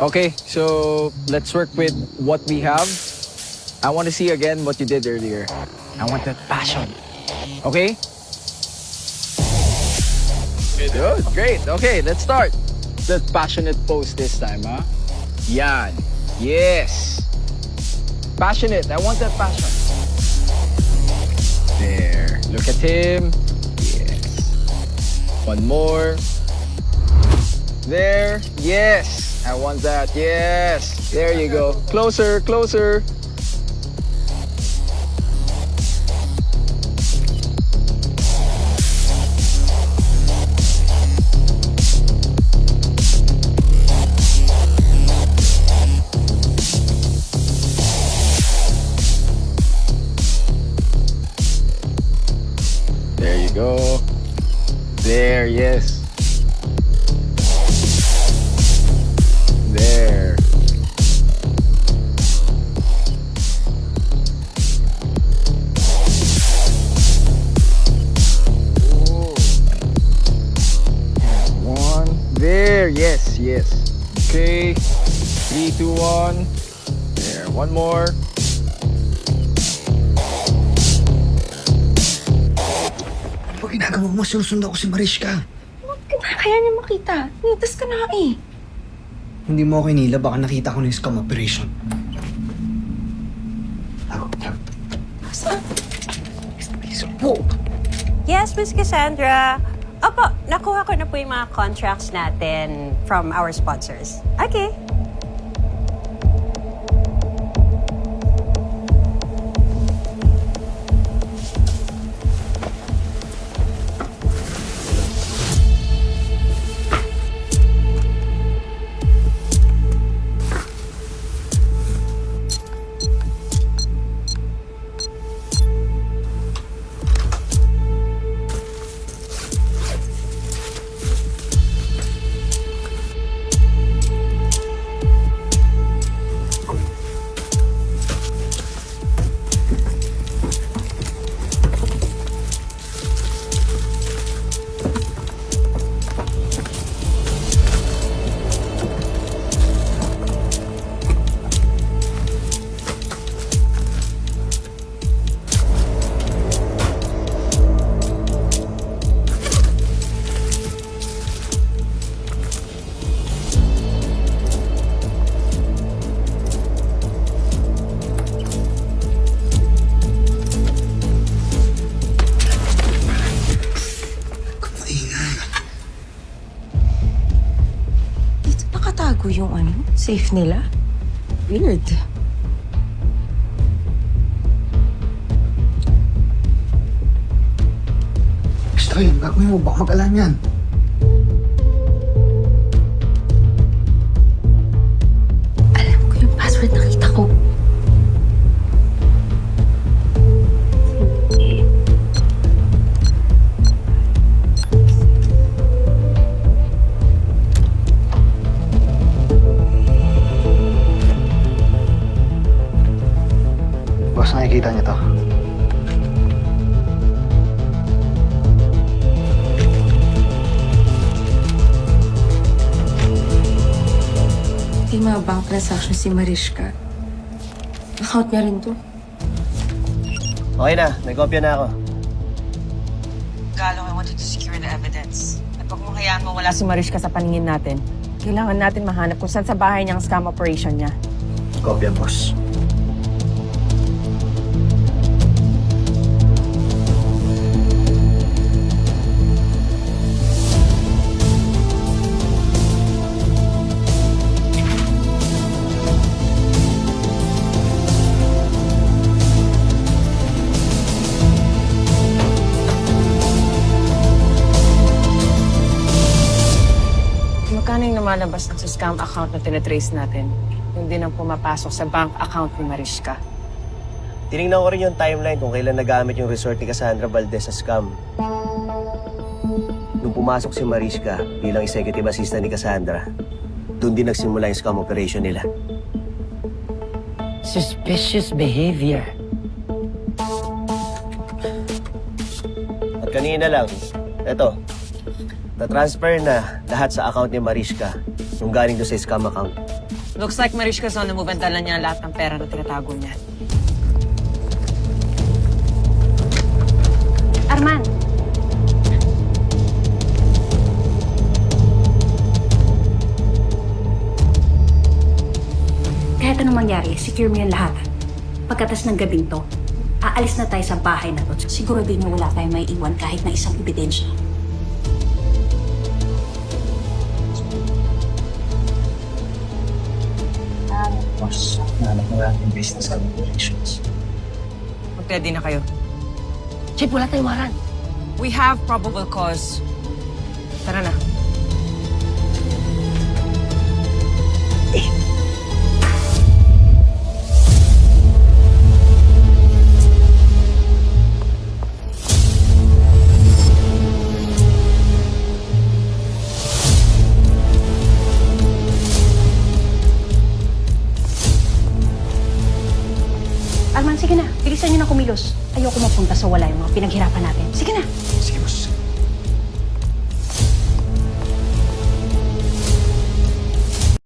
Okay, so let's work with what we have. I want to see again what you did earlier. I want that passion. Okay? Good, great. Okay, let's start. The passionate pose this time, huh? Yan. Yes. Passionate. I want that passion. There. Look at him. Yes. One more. There. Yes. I want that. Yes. There you go. Closer, closer. There you go. There, yes. There. Ooh. One. There, yes, yes. Okay. 3, 2, 1. There, one more. Ano ginagawa mo? Sinusundan ko si Mariska. Kaya niya makita. Nitas ka na eh. Hindi mo ako inila, baka nakita ko na yung scam operation. Saan? Yes, Miss Cassandra. Opo, nakuha ko na po yung mga contracts natin from our sponsors. Okay. Dito nakatago yung safe nila. Weird. Basta yun, gagawin mo, baka mag-alam yan. Alam ko yung password nakita ko. Boss, nakikita niyo to. Yung mga bank transaction si Mariska. Account niya rin to. Okay na, may kopya na ako. Galong, I wanted to secure the evidence. At huwag mong hayaan mawala si Mariska sa paningin natin. Kailangan natin mahanap kung saan sa bahay niya ang scam operation niya. Kopya, boss. Magkano yung lumalabas sa scam account na tinatrace natin? Yung din ang pumapasok sa bank account ni Mariska. Tinignan ko rin yung timeline kung kailan nagamit yung resort ni Cassandra Valdez sa scam. Nung pumasok si Mariska bilang executive assistant ni Cassandra, doon din nagsimula yung scam operation nila. Suspicious behavior. At kanina lang, eto, na-transfer na lahat sa account ni Mariska yung galing doon sa scam account. Looks like Mariska's on the move and dala niya lahat ng pera na tinatago niya. Arman! Kahit anong mangyari, secure mo yan lahat. Pagkatas ng gabing to, aalis na tayo sa bahay na to. Siguro din na wala tayong may iwan kahit na isang ebidensya. Boss, nahanap na natin business operations. Mag-ready na kayo. Chief, wala tayong waran. We have probable cause. Tara na. Arman, sige na. Bilisan niyo na kumilos. Ayoko mapunta sa wala yung mga pinaghirapan natin. Sige na. Sige, boss.